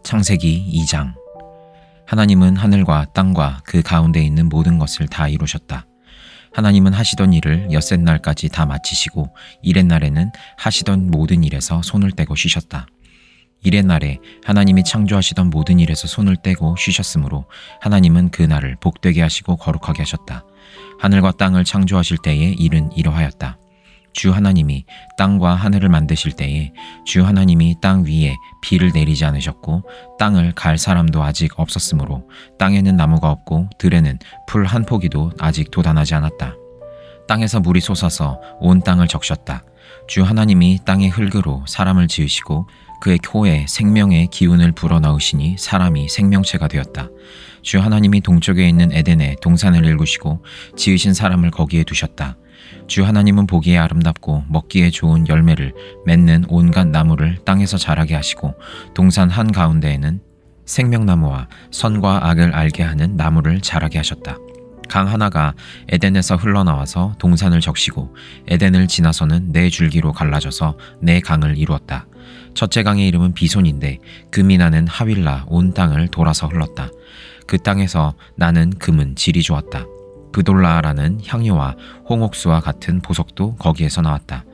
창세기 2장. 하나님은 하늘과 땅과 그 가운데 있는 모든 것을 다 이루셨다. 하나님은 하시던 일을 엿새 날까지 다 마치시고 이렛 날에는 하시던 모든 일에서 손을 떼고 쉬셨다. 이렛 날에 하나님이 창조하시던 모든 일에서 손을 떼고 쉬셨으므로 하나님은 그 날을 복되게 하시고 거룩하게 하셨다. 하늘과 땅을 창조하실 때의 일은 이러하였다. 주 하나님이 땅과 하늘을 만드실 때에 주 하나님이 땅 위에 비를 내리지 않으셨고 땅을 갈 사람도 아직 없었으므로 땅에는 나무가 없고 들에는 풀 한 포기도 아직 돋아나지 않았다. 땅에서 물이 솟아서 온 땅을 적셨다. 주 하나님이 땅의 흙으로 사람을 지으시고 그의 코에 생명의 기운을 불어넣으시니 사람이 생명체가 되었다. 주 하나님이 동쪽에 있는 에덴에 동산을 일구시고 지으신 사람을 거기에 두셨다. 주 하나님은 보기에 아름답고 먹기에 좋은 열매를 맺는 온갖 나무를 땅에서 자라게 하시고 동산 한가운데에는 생명나무와 선과 악을 알게 하는 나무를 자라게 하셨다. 강 하나가 에덴에서 흘러나와서 동산을 적시고 에덴을 지나서는 네 줄기로 갈라져서 네 강을 이루었다. 첫째 강의 이름은 비손인데 금이 나는 하윌라 온 땅을 돌아서 흘렀다. 그 땅에서 나는 금은 질이 좋았다. 브돌라라는 향료와 홍옥수와 같은 보석도 거기에서 나왔다.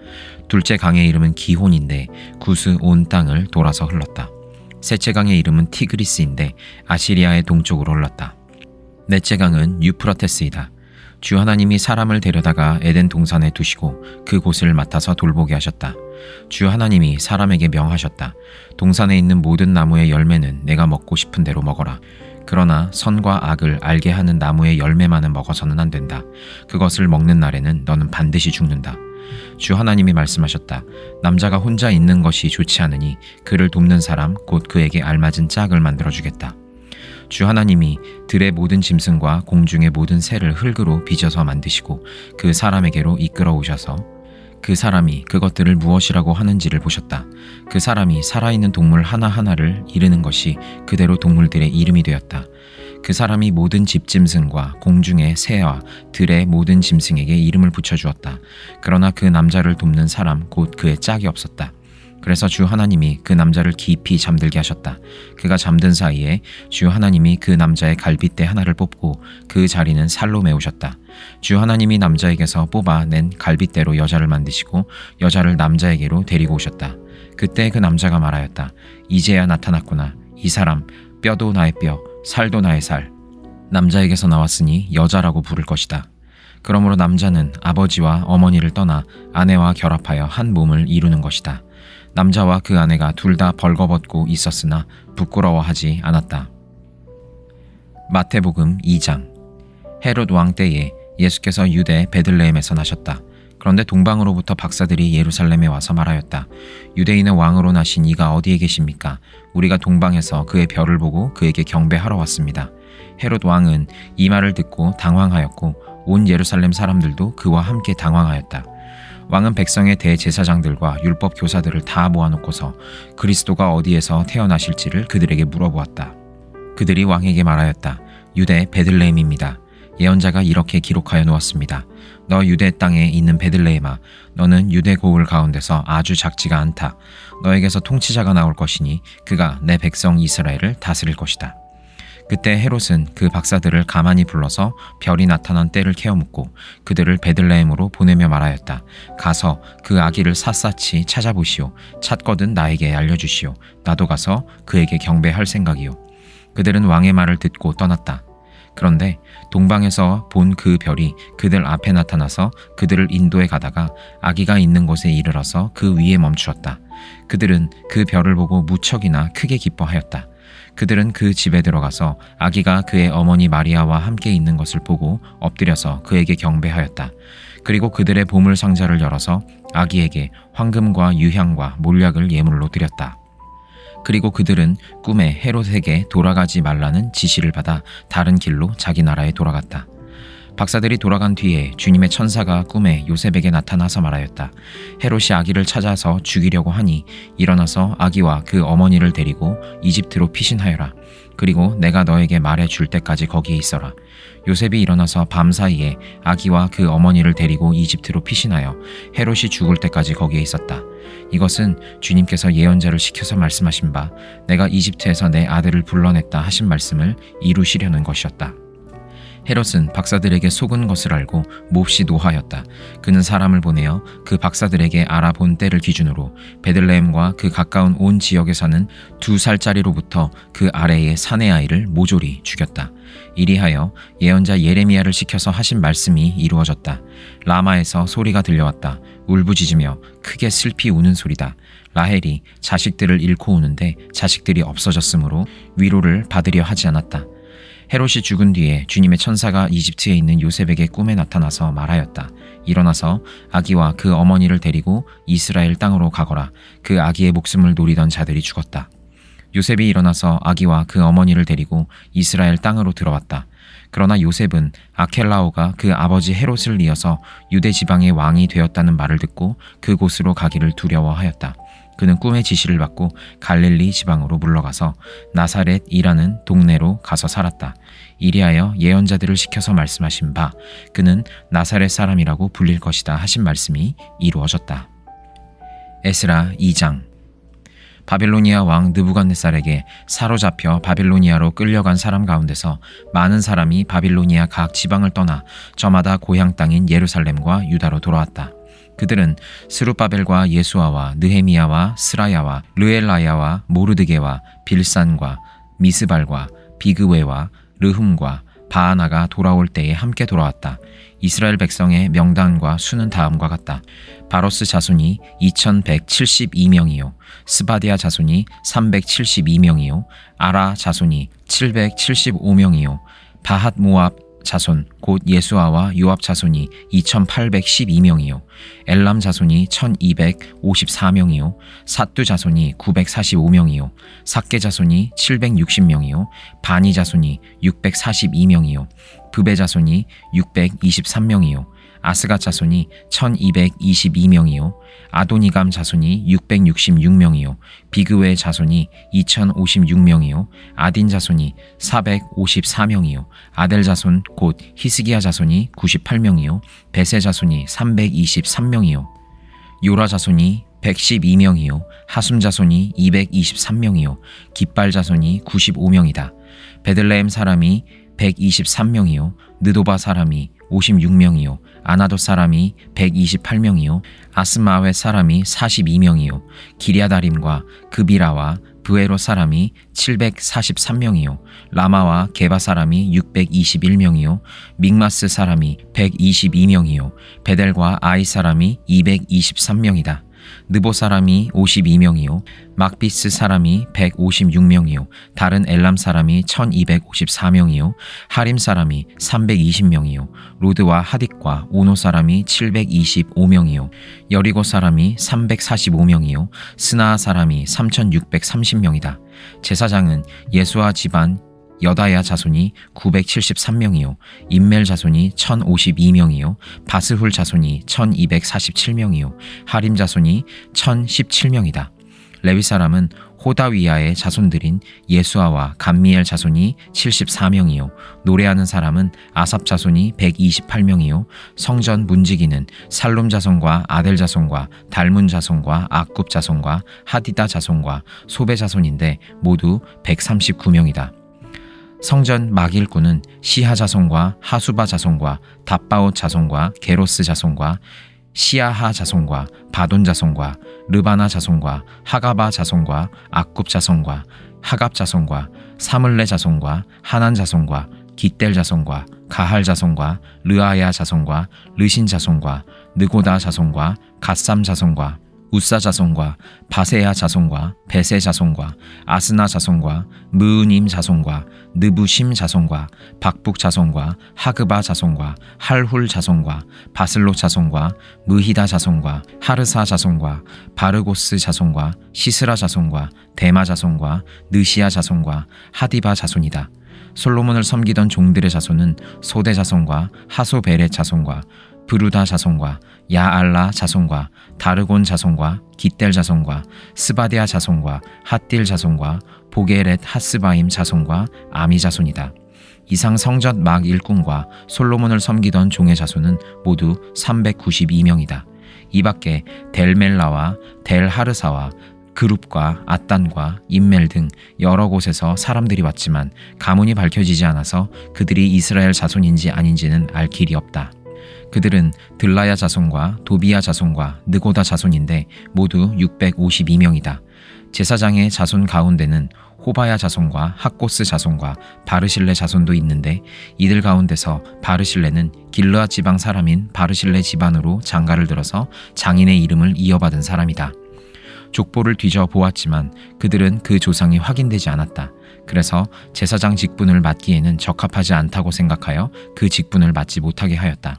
둘째 강의 이름은 기혼인데 구스 온 땅을 돌아서 흘렀다. 셋째 강의 이름은 티그리스인데 아시리아의 동쪽으로 흘렀다. 넷째 강은 유프라테스이다. 주 하나님이 사람을 데려다가 에덴 동산에 두시고 그곳을 맡아서 돌보게 하셨다. 주 하나님이 사람에게 명하셨다. 동산에 있는 모든 나무의 열매는 내가 먹고 싶은 대로 먹어라. 그러나 선과 악을 알게 하는 나무의 열매만은 먹어서는 안 된다. 그것을 먹는 날에는 너는 반드시 죽는다. 주 하나님이 말씀하셨다. 남자가 혼자 있는 것이 좋지 않으니 그를 돕는 사람 곧 그에게 알맞은 짝을 만들어주겠다. 주 하나님이 들의 모든 짐승과 공중의 모든 새를 흙으로 빚어서 만드시고 그 사람에게로 이끌어 오셔서 그 사람이 그것들을 무엇이라고 하는지를 보셨다. 그 사람이 살아있는 동물 하나하나를 이르는 것이 그대로 동물들의 이름이 되었다. 그 사람이 모든 집짐승과 공중의 새와 들의 모든 짐승에게 이름을 붙여주었다. 그러나 그 남자를 돕는 사람 곧 그의 짝이 없었다. 그래서 주 하나님이 그 남자를 깊이 잠들게 하셨다. 그가 잠든 사이에 주 하나님이 그 남자의 갈빗대 하나를 뽑고 그 자리는 살로 메우셨다. 주 하나님이 남자에게서 뽑아낸 갈빗대로 여자를 만드시고 여자를 남자에게로 데리고 오셨다. 그때 그 남자가 말하였다. 이제야 나타났구나. 이 사람 뼈도 나의 뼈, 살도 나의 살. 남자에게서 나왔으니 여자라고 부를 것이다. 그러므로 남자는 아버지와 어머니를 떠나 아내와 결합하여 한 몸을 이루는 것이다. 남자와 그 아내가 둘 다 벌거벗고 있었으나 부끄러워하지 않았다. 마태복음 2장. 헤롯 왕 때에 예수께서 유대 베들레헴에서 나셨다. 그런데 동방으로부터 박사들이 예루살렘에 와서 말하였다. 유대인의 왕으로 나신 이가 어디에 계십니까? 우리가 동방에서 그의 별을 보고 그에게 경배하러 왔습니다. 헤롯 왕은 이 말을 듣고 당황하였고 온 예루살렘 사람들도 그와 함께 당황하였다. 왕은 백성의 대제사장들과 율법 교사들을 다 모아놓고서 그리스도가 어디에서 태어나실지를 그들에게 물어보았다. 그들이 왕에게 말하였다. 유대 베들레헴입니다. 예언자가 이렇게 기록하여 놓았습니다. 너 유대 땅에 있는 베들레헴아, 너는 유대 고을 가운데서 아주 작지가 않다. 너에게서 통치자가 나올 것이니 그가 내 백성 이스라엘을 다스릴 것이다. 그때 헤롯은 그 박사들을 가만히 불러서 별이 나타난 때를 캐어묻고 그들을 베들레헴으로 보내며 말하였다. 가서 그 아기를 샅샅이 찾아보시오. 찾거든 나에게 알려주시오. 나도 가서 그에게 경배할 생각이오. 그들은 왕의 말을 듣고 떠났다. 그런데 동방에서 본 그 별이 그들 앞에 나타나서 그들을 인도해 가다가 아기가 있는 곳에 이르러서 그 위에 멈추었다. 그들은 그 별을 보고 무척이나 크게 기뻐하였다. 그들은 그 집에 들어가서 아기가 그의 어머니 마리아와 함께 있는 것을 보고 엎드려서 그에게 경배하였다. 그리고 그들의 보물 상자를 열어서 아기에게 황금과 유향과 몰약을 예물로 드렸다. 그리고 그들은 꿈에 헤롯에게 돌아가지 말라는 지시를 받아 다른 길로 자기 나라에 돌아갔다. 박사들이 돌아간 뒤에 주님의 천사가 꿈에 요셉에게 나타나서 말하였다. 헤롯이 아기를 찾아서 죽이려고 하니 일어나서 아기와 그 어머니를 데리고 이집트로 피신하여라. 그리고 내가 너에게 말해 줄 때까지 거기에 있어라. 요셉이 일어나서 밤사이에 아기와 그 어머니를 데리고 이집트로 피신하여 헤롯이 죽을 때까지 거기에 있었다. 이것은 주님께서 예언자를 시켜서 말씀하신 바 내가 이집트에서 내 아들을 불러냈다 하신 말씀을 이루시려는 것이었다. 헤롯은 박사들에게 속은 것을 알고 몹시 노하였다. 그는 사람을 보내어 그 박사들에게 알아본 때를 기준으로 베들레헴과 그 가까운 온 지역에 사는 2살짜리로부터 그 아래의 사내 아이를 모조리 죽였다. 이리하여 예언자 예레미야를 시켜서 하신 말씀이 이루어졌다. 라마에서 소리가 들려왔다. 울부짖으며 크게 슬피 우는 소리다. 라헬이 자식들을 잃고 우는데 자식들이 없어졌으므로 위로를 받으려 하지 않았다. 헤롯이 죽은 뒤에 주님의 천사가 이집트에 있는 요셉에게 꿈에 나타나서 말하였다. 일어나서 아기와 그 어머니를 데리고 이스라엘 땅으로 가거라. 그 아기의 목숨을 노리던 자들이 죽었다. 요셉이 일어나서 아기와 그 어머니를 데리고 이스라엘 땅으로 들어왔다. 그러나 요셉은 아켈라오가 그 아버지 헤롯을 이어서 유대 지방의 왕이 되었다는 말을 듣고 그곳으로 가기를 두려워하였다. 그는 꿈의 지시를 받고 갈릴리 지방으로 물러가서 나사렛이라는 동네로 가서 살았다. 이리하여 예언자들을 시켜서 말씀하신 바 그는 나사렛 사람이라고 불릴 것이다 하신 말씀이 이루어졌다. 에스라 2장. 바빌로니아 왕 느부갓네살에게 사로잡혀 바빌로니아로 끌려간 사람 가운데서 많은 사람이 바빌로니아 각 지방을 떠나 저마다 고향 땅인 예루살렘과 유다로 돌아왔다. 그들은 스룹바벨과 예수아와 느헤미야와 스라야와 르엘라야와 모르드게와 빌산과 미스발과 비그웨와 르훔과 바하나가 돌아올 때에 함께 돌아왔다. 이스라엘 백성의 명단과 수는 다음과 같다. 바로스 자손이 2172명이요 스바디아 자손이 372명이요 아라 자손이 775명이요 바핫 모압 자손 곧 예수아와 요압 자손이 2812명이요 엘람 자손이 1254명이요 삿두 자손이 945명이요 삭게 자손이 760명이요 바니 자손이 642명이요 브베 자손이 623명이요 아스가 자손이 1222명이요 아도니감 자손이 666명이요 비그웨 자손이 2056명이요 아딘 자손이 454명이요 아델 자손 곧 히스기야 자손이 98명이요 베세 자손이 323명이요 요라 자손이 112명이요 하숨 자손이 223명이요 깃발 자손이 95명이다. 베들레헴 사람이 123명이요 느도바 사람이 56명이요 아나돗 사람이 128명이요 아스마웻 사람이 42명이요 기리아다림과 그비라와 브에로 사람이 743명이요 라마와 게바 사람이 621명이요 믹마스 사람이 122명이요 베델과 아이 사람이 223명이다. 느보 사람이 52명이요 막비스 사람이 156명이요 다른 엘람 사람이 1254명이요 하림 사람이 320명이요 로드와 하딕과 오노 사람이 725명이요 여리고 사람이 345명이요 스나아 사람이 3630명이다. 제사장은 예수아 집안 여다야 자손이 973명이요 임멜 자손이 1052명이요 바스훌 자손이 1247명이요 하림 자손이 1017명이다. 레위 사람은 호다위야의 자손들인 예수아와 감미엘 자손이 74명이요 노래하는 사람은 아삽 자손이 128명이요 성전 문지기는 살룸 자손과 아델 자손과 달문 자손과 악굽 자손과 하디다 자손과 소베 자손인데 모두 139명이다. 성전 막일꾼은 시하 자손과 하수바 자손과 답바옷 자손과 게로스 자손과 시아하 자손과 바돈 자손과 르바나 자손과 하가바 자손과 악굽 자손과 하갑 자손과 사물레 자손과 하난 자손과 깃델 자손과 가할 자손과 르아야 자손과 르신 자손과 느고다 자손과 갓삼 자손과 우사 자손과 바세야 자손과 베세 자손과 아스나 자손과 무으님 자손과 느부심 자손과 박북 자손과 하그바 자손과 할훌 자손과 바슬로 자손과 무히다 자손과 하르사 자손과 바르고스 자손과 시스라 자손과 데마 자손과 느시아 자손과 하디바 자손이다. 솔로몬을 섬기던 종들의 자손은 소대 자손과 하소베렛 자손과 브루다 자손과 야알라 자손과 다르곤 자손과 깃델 자손과 스바디아 자손과 핫딜 자손과 보게렛 핫스바임 자손과 아미 자손이다. 이상 성전 막 일꾼과 솔로몬을 섬기던 종의 자손은 모두 392명이다. 이 밖에 델멜라와 델하르사와 그룹과 아단과 임멜 등 여러 곳에서 사람들이 왔지만 가문이 밝혀지지 않아서 그들이 이스라엘 자손인지 아닌지는 알 길이 없다. 그들은 들라야 자손과 도비야 자손과 느고다 자손인데 모두 652명이다. 제사장의 자손 가운데는 호바야 자손과 학고스 자손과 바르실레 자손도 있는데 이들 가운데서 바르실레는 길르앗 지방 사람인 바르실레 집안으로 장가를 들어서 장인의 이름을 이어받은 사람이다. 족보를 뒤져 보았지만 그들은 그 조상이 확인되지 않았다. 그래서 제사장 직분을 맡기에는 적합하지 않다고 생각하여 그 직분을 맡지 못하게 하였다.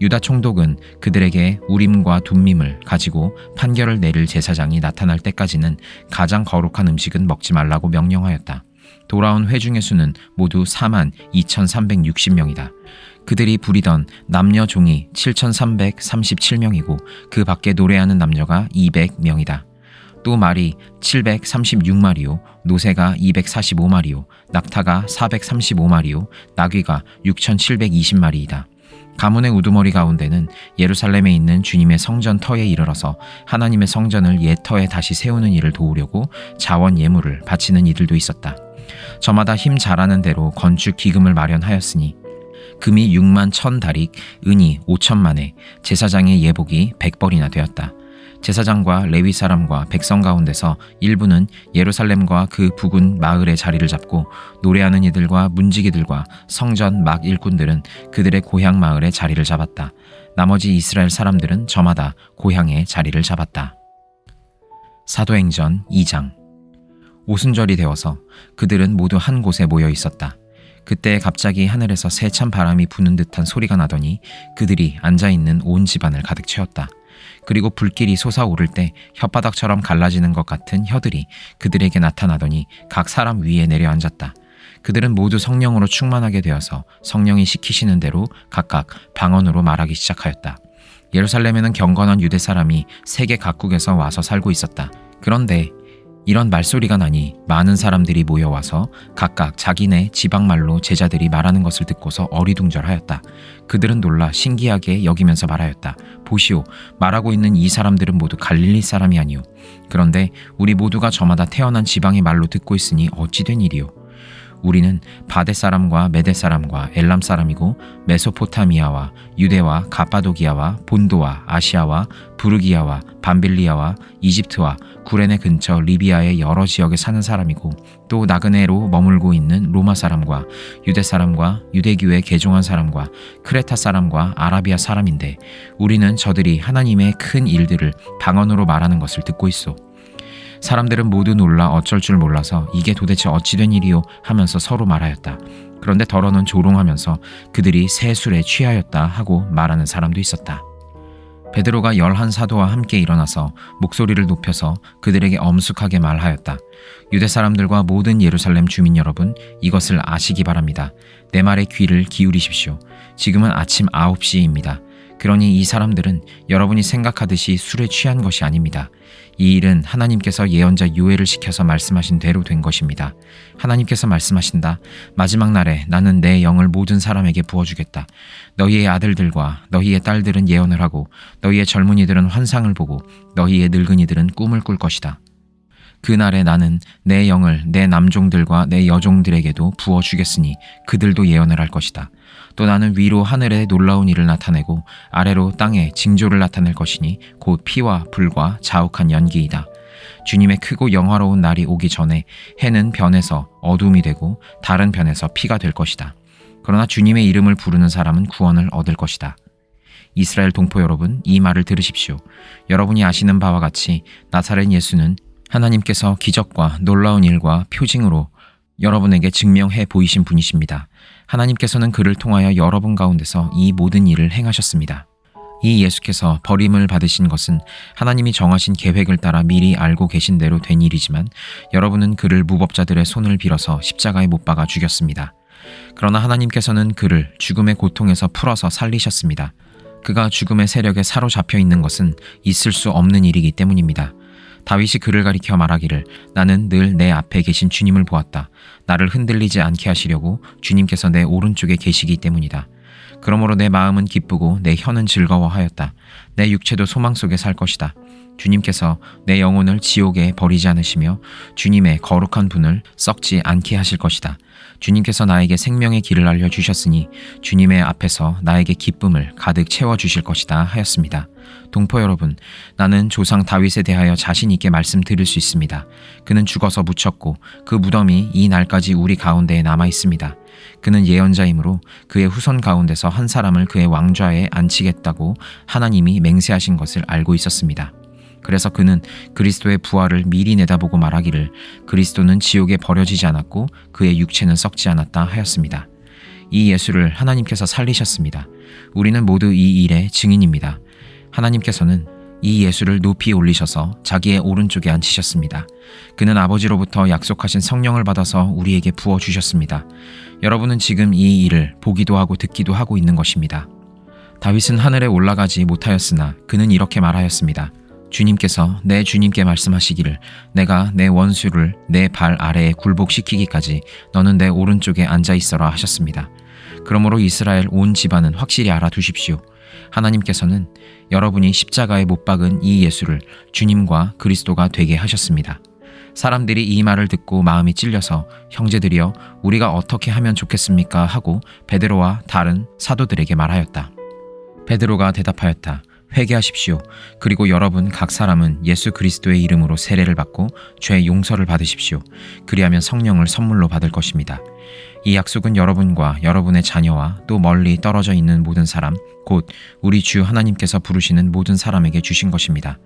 유다 총독은 그들에게 우림과 둠밈을 가지고 판결을 내릴 제사장이 나타날 때까지는 가장 거룩한 음식은 먹지 말라고 명령하였다. 돌아온 회중의 수는 모두 42,360명이다. 그들이 부리던 남녀 종이 7,337명이고 그 밖에 노래하는 남녀가 200명이다. 또 말이 736마리요, 노새가 245마리요, 낙타가 435마리요, 나귀가 6,720마리이다. 가문의 우두머리 가운데는 예루살렘에 있는 주님의 성전 터에 이르러서 하나님의 성전을 옛 터에 다시 세우는 일을 도우려고 자원 예물을 바치는 이들도 있었다. 저마다 힘 잘하는 대로 건축 기금을 마련하였으니 금이 6만 1,000다릭, 은이 5천만에, 제사장의 예복이 100벌이나 되었다. 제사장과 레위 사람과 백성 가운데서 일부는 예루살렘과 그 부근 마을에 자리를 잡고 노래하는 이들과 문지기들과 성전 막 일꾼들은 그들의 고향 마을에 자리를 잡았다. 나머지 이스라엘 사람들은 저마다 고향에 자리를 잡았다. 사도행전 2장. 오순절이 되어서 그들은 모두 한 곳에 모여 있었다. 그때 갑자기 하늘에서 세찬 바람이 부는 듯한 소리가 나더니 그들이 앉아있는 온 집안을 가득 채웠다. 그리고 불길이 솟아오를 때 혓바닥처럼 갈라지는 것 같은 혀들이 그들에게 나타나더니 각 사람 위에 내려앉았다. 그들은 모두 성령으로 충만하게 되어서 성령이 시키시는 대로 각각 방언으로 말하기 시작하였다. 예루살렘에는 경건한 유대 사람이 세계 각국에서 와서 살고 있었다. 그런데 이런 말소리가 나니 많은 사람들이 모여와서 각각 자기네 지방말로 제자들이 말하는 것을 듣고서 어리둥절하였다. 그들은 놀라 신기하게 여기면서 말하였다. 보시오, 말하고 있는 이 사람들은 모두 갈릴리 사람이 아니오. 그런데 우리 모두가 저마다 태어난 지방의 말로 듣고 있으니 어찌 된 일이오. 우리는 바데 사람과 메데 사람과 엘람 사람이고 메소포타미아와 유대와 가파도기아와 본도와 아시아와 부르기아와 밤빌리아와 이집트와 구레네 근처 리비아의 여러 지역에 사는 사람이고 또 나그네로 머물고 있는 로마 사람과 유대 사람과 유대교에 개종한 사람과 크레타 사람과 아라비아 사람인데 우리는 저들이 하나님의 큰 일들을 방언으로 말하는 것을 듣고 있소. 사람들은 모두 놀라 어쩔 줄 몰라서 이게 도대체 어찌 된 일이요 하면서 서로 말하였다. 그런데 더러는 조롱하면서 그들이 새 술에 취하였다 하고 말하는 사람도 있었다. 베드로가 11사도와 함께 일어나서 목소리를 높여서 그들에게 엄숙하게 말하였다. 유대 사람들과 모든 예루살렘 주민 여러분, 이것을 아시기 바랍니다. 내 말에 귀를 기울이십시오. 지금은 아침 9시입니다. 그러니 이 사람들은 여러분이 생각하듯이 술에 취한 것이 아닙니다. 이 일은 하나님께서 예언자 요엘을 시켜서 말씀하신 대로 된 것입니다. 하나님께서 말씀하신다. 마지막 날에 나는 내 영을 모든 사람에게 부어주겠다. 너희의 아들들과 너희의 딸들은 예언을 하고 너희의 젊은이들은 환상을 보고 너희의 늙은이들은 꿈을 꿀 것이다. 그날에 나는 내 영을 내 남종들과 내 여종들에게도 부어주겠으니 그들도 예언을 할 것이다. 또 나는 위로 하늘에 놀라운 일을 나타내고 아래로 땅에 징조를 나타낼 것이니 곧 피와 불과 자욱한 연기이다. 주님의 크고 영화로운 날이 오기 전에 해는 변해서 어둠이 되고 달은 변해서 피가 될 것이다. 그러나 주님의 이름을 부르는 사람은 구원을 얻을 것이다. 이스라엘 동포 여러분, 이 말을 들으십시오. 여러분이 아시는 바와 같이 나사렛 예수는 하나님께서 기적과 놀라운 일과 표징으로 여러분에게 증명해 보이신 분이십니다. 하나님께서는 그를 통하여 여러분 가운데서 이 모든 일을 행하셨습니다. 이 예수께서 버림을 받으신 것은 하나님이 정하신 계획을 따라 미리 알고 계신 대로 된 일이지만 여러분은 그를 무법자들의 손을 빌어서 십자가에 못 박아 죽였습니다. 그러나 하나님께서는 그를 죽음의 고통에서 풀어서 살리셨습니다. 그가 죽음의 세력에 사로잡혀 있는 것은 있을 수 없는 일이기 때문입니다. 다윗이 그를 가리켜 말하기를 나는 늘 내 앞에 계신 주님을 보았다. 나를 흔들리지 않게 하시려고 주님께서 내 오른쪽에 계시기 때문이다. 그러므로 내 마음은 기쁘고 내 혀는 즐거워하였다. 내 육체도 소망 속에 살 것이다. 주님께서 내 영혼을 지옥에 버리지 않으시며 주님의 거룩한 분을 썩지 않게 하실 것이다. 주님께서 나에게 생명의 길을 알려주셨으니 주님의 앞에서 나에게 기쁨을 가득 채워주실 것이다 하였습니다. 동포 여러분, 나는 조상 다윗에 대하여 자신 있게 말씀드릴 수 있습니다. 그는 죽어서 묻혔고 그 무덤이 이 날까지 우리 가운데에 남아 있습니다. 그는 예언자이므로 그의 후손 가운데서 한 사람을 그의 왕좌에 앉히겠다고 하나님이 맹세하신 것을 알고 있었습니다. 그래서 그는 그리스도의 부활을 미리 내다보고 말하기를 그리스도는 지옥에 버려지지 않았고 그의 육체는 썩지 않았다 하였습니다. 이 예수를 하나님께서 살리셨습니다. 우리는 모두 이 일의 증인입니다. 하나님께서는 이 예수를 높이 올리셔서 자기의 오른쪽에 앉히셨습니다. 그는 아버지로부터 약속하신 성령을 받아서 우리에게 부어주셨습니다. 여러분은 지금 이 일을 보기도 하고 듣기도 하고 있는 것입니다. 다윗은 하늘에 올라가지 못하였으나 그는 이렇게 말하였습니다. 주님께서 내 주님께 말씀하시기를 내가 내 원수를 내 발 아래에 굴복시키기까지 너는 내 오른쪽에 앉아있어라 하셨습니다. 그러므로 이스라엘 온 집안은 확실히 알아두십시오. 하나님께서는 여러분이 십자가에 못 박은 이 예수를 주님과 그리스도가 되게 하셨습니다. 사람들이 이 말을 듣고 마음이 찔려서 형제들이여 우리가 어떻게 하면 좋겠습니까 하고 베드로와 다른 사도들에게 말하였다. 베드로가 대답하였다. 회개하십시오. 그리고 여러분 각 사람은 예수 그리스도의 이름으로 세례를 받고 죄 용서를 받으십시오. 그리하면 성령을 선물로 받을 것입니다. 이 약속은 여러분과 여러분의 자녀와 또 멀리 떨어져 있는 모든 사람, 곧 우리 주 하나님께서 부르시는 모든 사람에게 주신 것입니다.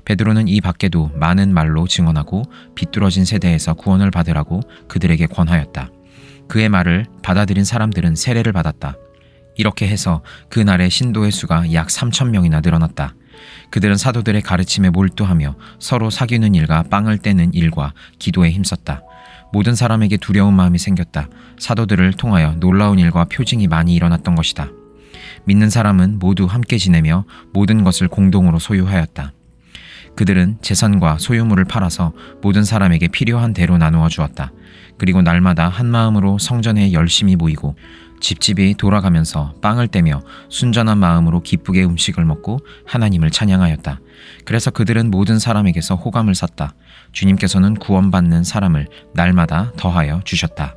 베드로는 이 밖에도 많은 말로 증언하고 비뚤어진 세대에서 구원을 받으라고 그들에게 권하였다. 그의 말을 받아들인 사람들은 세례를 받았다. 이렇게 해서 그날의 신도의 수가 약 3,000명이나 늘어났다. 그들은 사도들의 가르침에 몰두하며 서로 사귀는 일과 빵을 떼는 일과 기도에 힘썼다. 모든 사람에게 두려운 마음이 생겼다. 사도들을 통하여 놀라운 일과 표징이 많이 일어났던 것이다. 믿는 사람은 모두 함께 지내며 모든 것을 공동으로 소유하였다. 그들은 재산과 소유물을 팔아서 모든 사람에게 필요한 대로 나누어 주었다. 그리고 날마다 한 마음으로 성전에 열심히 모이고 집집이 돌아가면서 빵을 떼며 순전한 마음으로 기쁘게 음식을 먹고 하나님을 찬양하였다. 그래서 그들은 모든 사람에게서 호감을 샀다. 주님께서는 구원받는 사람을 날마다 더하여 주셨다.